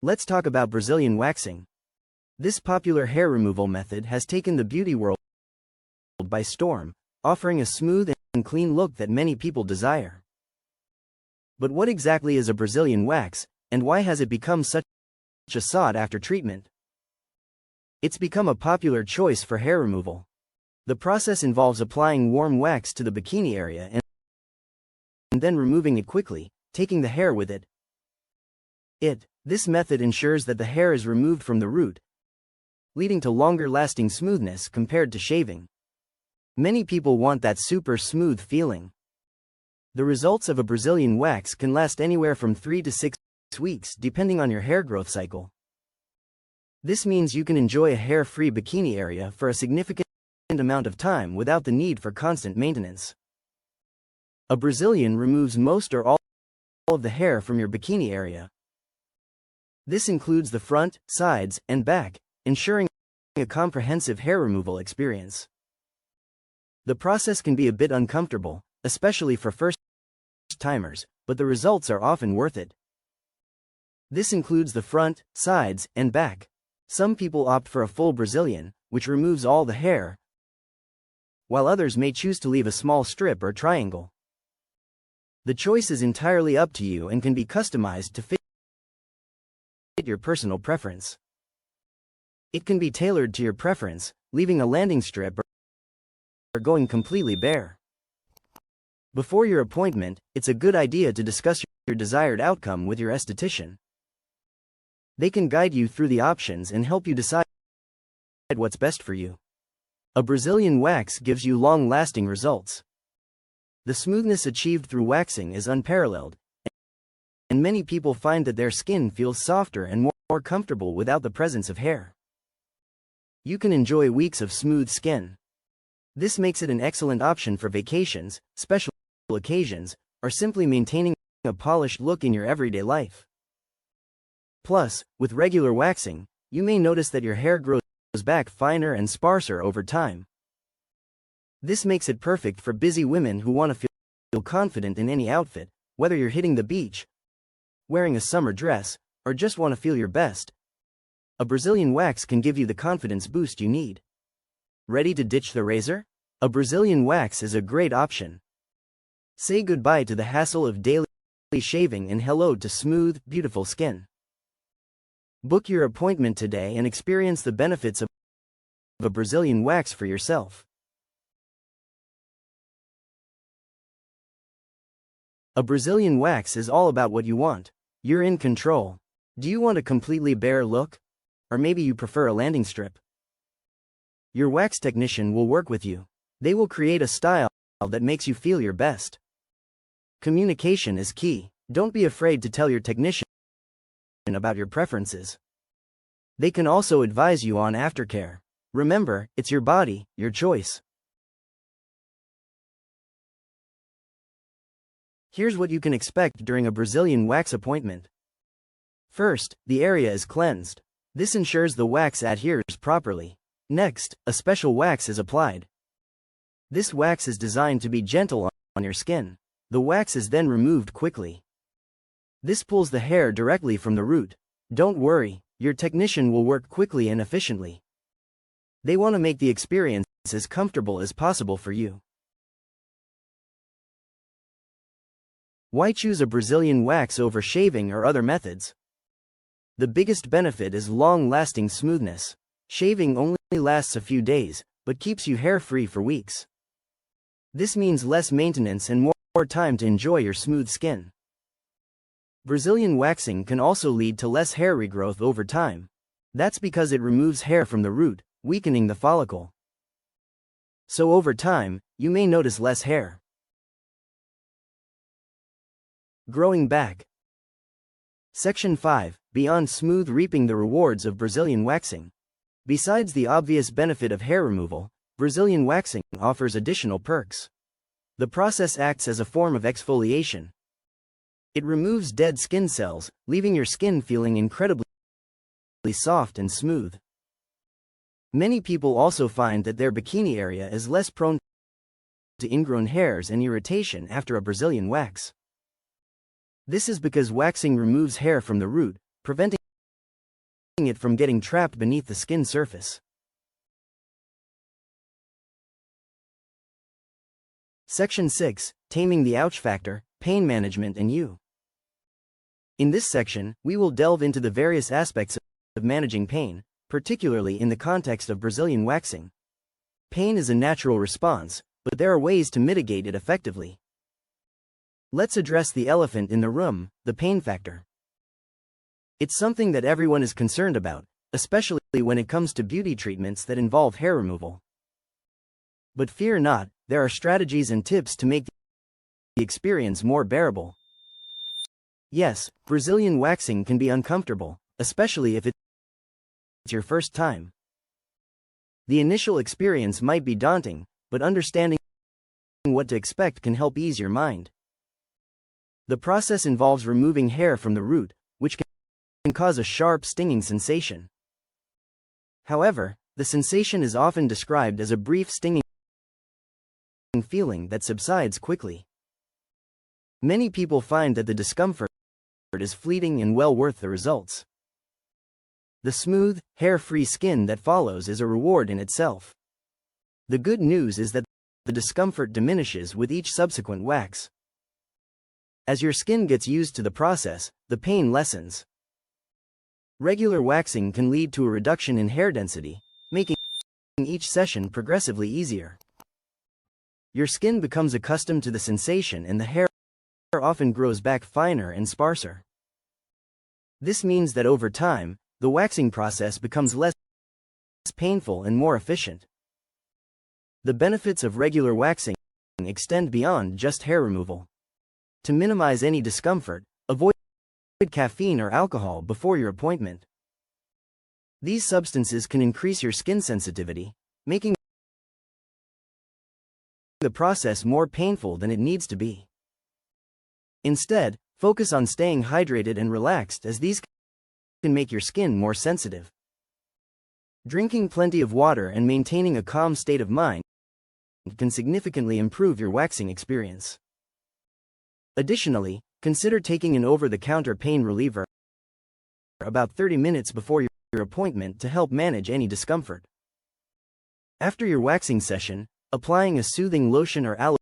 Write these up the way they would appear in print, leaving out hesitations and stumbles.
Let's talk about Brazilian waxing. This popular hair removal method has taken the beauty world by storm, offering a smooth and clean look that many people desire. But what exactly is a Brazilian wax, and why has it become such a sought-after treatment? It's become a popular choice for hair removal. The process involves applying warm wax to the bikini area and then removing it quickly, taking the hair with it. This method ensures that the hair is removed from the root, leading to longer-lasting smoothness compared to shaving. Many people want that super smooth feeling. The results of a Brazilian wax can last anywhere from 3 to 6 weeks depending on your hair growth cycle. This means you can enjoy a hair-free bikini area for a significant amount of time without the need for constant maintenance. A Brazilian removes most or all of the hair from your bikini area. This includes the front, sides, and back, ensuring a comprehensive hair removal experience. The process can be a bit uncomfortable, especially for first-timers, but the results are often worth it. This includes the front, sides, and back. Some people opt for a full Brazilian, which removes all the hair, while others may choose to leave a small strip or triangle. The choice is entirely up to you and can be customized to fit your personal preference. It can be tailored to your preference, leaving a landing strip or going completely bare. Before your appointment, it's a good idea to discuss your desired outcome with your esthetician. They can guide you through the options and help you decide what's best for you. A Brazilian wax gives you long-lasting results. The smoothness achieved through waxing is unparalleled, and many people find that their skin feels softer and more comfortable without the presence of hair. You can enjoy weeks of smooth skin. This makes it an excellent option for vacations, special occasions, or simply maintaining a polished look in your everyday life. Plus, with regular waxing, you may notice that your hair grows back finer and sparser over time. This makes it perfect for busy women who want to feel confident in any outfit, whether you're hitting the beach, wearing a summer dress, or just want to feel your best. A Brazilian wax can give you the confidence boost you need. Ready to ditch the razor? A Brazilian wax is a great option. Say goodbye to the hassle of daily shaving and hello to smooth, beautiful skin. Book your appointment today and experience the benefits of a Brazilian wax for yourself. A Brazilian wax is all about what you want. You're in control. Do you want a completely bare look? Or maybe you prefer a landing strip? Your wax technician will work with you. They will create a style that makes you feel your best. Communication is key. Don't be afraid to tell your technician about your preferences. They can also advise you on aftercare. Remember, it's your body, your choice. Here's what you can expect during a Brazilian wax appointment. First, the area is cleansed. This ensures the wax adheres properly. Next, a special wax is applied. This wax is designed to be gentle on your skin. The wax is then removed quickly. This pulls the hair directly from the root. Don't worry, your technician will work quickly and efficiently. They want to make the experience as comfortable as possible for you. Why choose a Brazilian wax over shaving or other methods? The biggest benefit is long-lasting smoothness. Shaving only lasts a few days, but keeps you hair-free for weeks. This means less maintenance and more time to enjoy your smooth skin. Brazilian waxing can also lead to less hair regrowth over time. That's because it removes hair from the root, weakening the follicle. So over time, you may notice less hair growing back. Section 5. Beyond smooth, reaping the rewards of Brazilian waxing. Besides the obvious benefit of hair removal, Brazilian waxing offers additional perks. The process acts as a form of exfoliation. It removes dead skin cells, leaving your skin feeling incredibly soft and smooth. Many people also find that their bikini area is less prone to ingrown hairs and irritation after a Brazilian wax. This is because waxing removes hair from the root, preventing it from getting trapped beneath the skin surface. Section 6, Taming the Ouch Factor, Pain Management and You. In this section, we will delve into the various aspects of managing pain, particularly in the context of Brazilian waxing. Pain is a natural response, but there are ways to mitigate it effectively. Let's address the elephant in the room, the pain factor. It's something that everyone is concerned about, especially when it comes to beauty treatments that involve hair removal. But fear not, there are strategies and tips to make the experience more bearable. Yes, Brazilian waxing can be uncomfortable, especially if it's your first time. The initial experience might be daunting, but understanding what to expect can help ease your mind. The process involves removing hair from the root, which can cause a sharp, stinging sensation. However, the sensation is often described as a brief stinging feeling that subsides quickly. Many people find that the discomfort is fleeting and well worth the results. The smooth, hair-free skin that follows is a reward in itself. The good news is that the discomfort diminishes with each subsequent wax. As your skin gets used to the process, the pain lessens. Regular waxing can lead to a reduction in hair density, making each session progressively easier. Your skin becomes accustomed to the sensation and the hair often grows back finer and sparser. This means that over time, the waxing process becomes less painful and more efficient. The benefits of regular waxing extend beyond just hair removal. To minimize any discomfort, avoid caffeine or alcohol before your appointment. These substances can increase your skin sensitivity, making the process more painful than it needs to be. Instead, focus on staying hydrated and relaxed, as these can make your skin more sensitive. Drinking plenty of water and maintaining a calm state of mind can significantly improve your waxing experience. Additionally, consider taking an over-the-counter pain reliever about 30 minutes before your appointment to help manage any discomfort. After your waxing session, applying a soothing lotion or aloe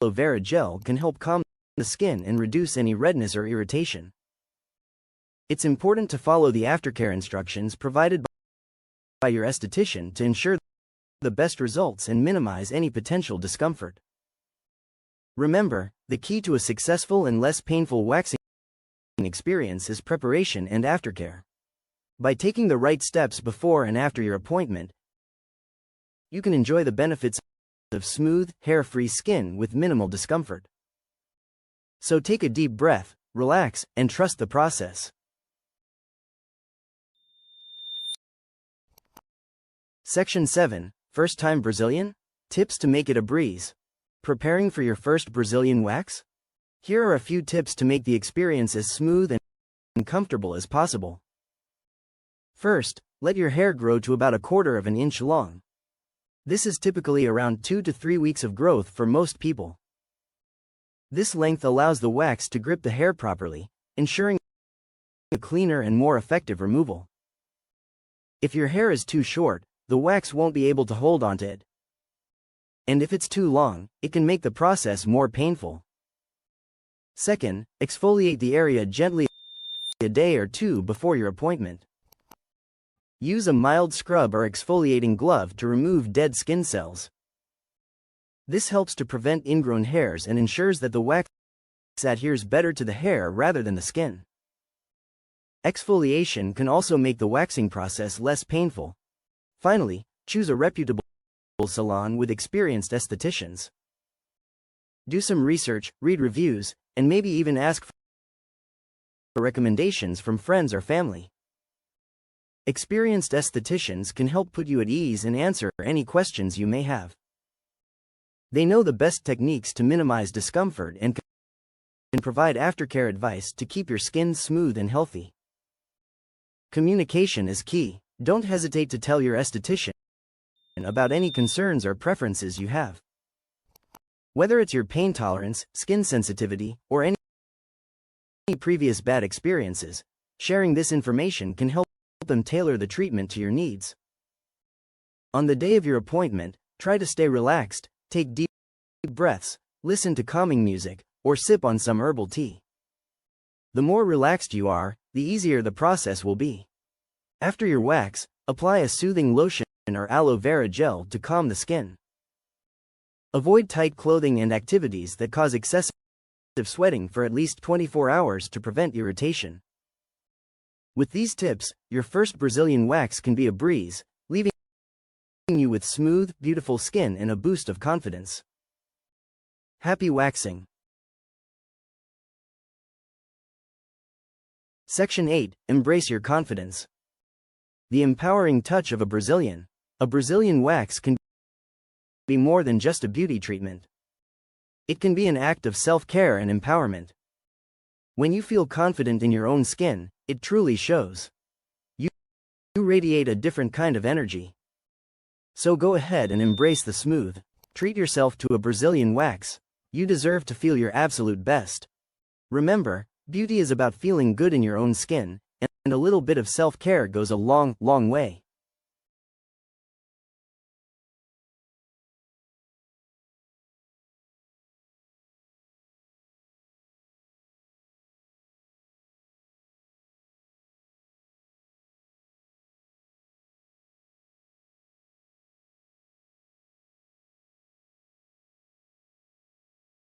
vera gel can help calm the skin and reduce any redness or irritation. It's important to follow the aftercare instructions provided by your esthetician to ensure the best results and minimize any potential discomfort. Remember, the key to a successful and less painful waxing experience is preparation and aftercare. By taking the right steps before and after your appointment, you can enjoy the benefits of smooth, hair-free skin with minimal discomfort. So take a deep breath, relax, and trust the process. Section 7, First-Time Brazilian? Tips to make it a breeze. Preparing for your first Brazilian wax? Here are a few tips to make the experience as smooth and comfortable as possible. First, let your hair grow to about 1/4 of an inch long. This is typically around 2 to 3 weeks of growth for most people. This length allows the wax to grip the hair properly, ensuring a cleaner and more effective removal. If your hair is too short, the wax won't be able to hold onto it. And if it's too long, it can make the process more painful. Second, exfoliate the area gently a day or two before your appointment. Use a mild scrub or exfoliating glove to remove dead skin cells. This helps to prevent ingrown hairs and ensures that the wax adheres better to the hair rather than the skin. Exfoliation can also make the waxing process less painful. Finally, choose a reputable salon with experienced estheticians. Do some research, read reviews, and maybe even ask for recommendations from friends or family. Experienced estheticians can help put you at ease and answer any questions you may have. They know the best techniques to minimize discomfort and can provide aftercare advice to keep your skin smooth and healthy. Communication is key. Don't hesitate to tell your esthetician about any concerns or preferences you have. Whether it's your pain tolerance, skin sensitivity, or any previous bad experiences, sharing this information can help them tailor the treatment to your needs. On the day of your appointment, try to stay relaxed, take deep breaths, listen to calming music, or sip on some herbal tea. The more relaxed you are, the easier the process will be. After your wax, apply a soothing lotion or aloe vera gel to calm the skin. Avoid tight clothing and activities that cause excessive sweating for at least 24 hours to prevent irritation. With these tips, your first Brazilian wax can be a breeze, leaving you with smooth, beautiful skin and a boost of confidence. Happy waxing! Section 8. Embrace your confidence. The empowering touch of a Brazilian wax can be more than just a beauty treatment. It can be an act of self-care and empowerment. When you feel confident in your own skin, it truly shows. You radiate a different kind of energy. So go ahead and embrace the smooth. Treat yourself to a Brazilian wax. You deserve to feel your absolute best. Remember, beauty is about feeling good in your own skin, and a little bit of self-care goes a long, long way.